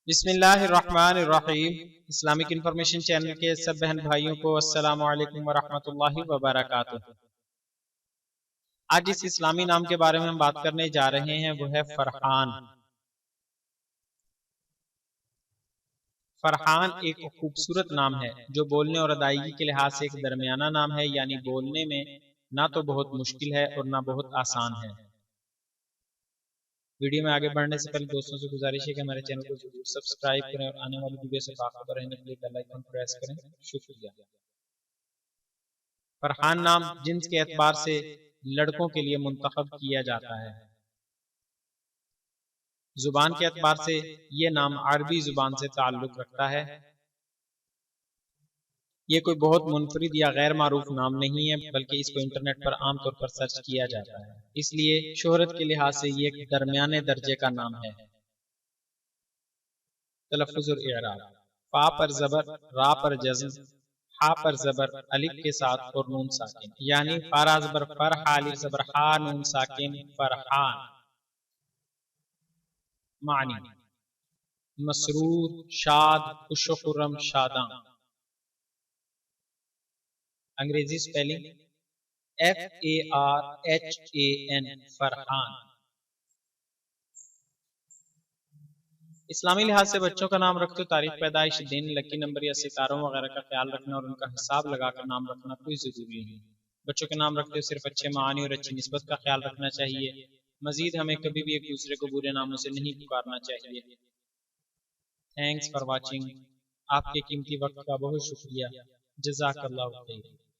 بسم اللہ الرحمن الرحیم۔ اسلامک انفارمیشن چینل کے سب بہن بھائیوں کو السلام علیکم ورحمۃ اللہ وبرکاتہ۔ آج اس اسلامی نام کے بارے میں ہم بات کرنے جا رہے ہیں، وہ ہے فرحان۔ فرحان ایک خوبصورت نام ہے جو بولنے اور ادائیگی کے لحاظ سے ایک درمیانہ نام ہے، یعنی بولنے میں نہ تو بہت مشکل ہے اور نہ بہت آسان ہے۔ ویڈیو میں آگے بڑھنے سے پہلے دوستوں سے گزارش ہے کہ ہمارے چینل کو ضرور سبسکرائب کریں اور آنے والی ویڈیو سے باخبر رہنے کے لیے بیل آئیکن پریس کریں۔ شکریہ۔ فرحان نام جنس کے اعتبار سے لڑکوں کے لیے منتخب کیا جاتا ہے۔ زبان کے اعتبار سے یہ نام عربی زبان سے تعلق رکھتا ہے۔ یہ کوئی بہت منفرد یا غیر معروف نام نہیں ہے، بلکہ اس کو انٹرنیٹ پر عام طور پر سرچ کیا جاتا ہے، اس لیے شہرت کے لحاظ سے یہ ایک درمیانے درجے کا نام ہے۔ تلفظ اور اعراب: فا پر زبر، را پر جزم، ہا پر زبر الف کے ساتھ اور نون ساکن، یعنی فارا زبر فر، ہا الف زبر ہا، نون ساکن فرحان۔ معنی: مسرور، شاد، خوش و خرم، شاداں۔ انگریزی سپیلنگ FARHAN، فرحان۔ اسلامی لحاظ سے بچوں کا نام رکھتے تاریخ پیدائش، دن، لکی نمبر یا ستاروں وغیرہ کا خیال رکھنا اور ان کا حساب لگا کر نام رکھنا کوئی ضروری نہیں۔ بچوں کے نام رکھتے صرف اچھے معانی اور اچھی نسبت کا خیال رکھنا چاہیے۔ مزید ہمیں کبھی بھی ایک دوسرے کو برے ناموں سے نہیں پکارنا چاہیے۔ Thanks for watching. آپ کے قیمتی وقت کا بہت شکریہ۔ جزاک اللہ خیر۔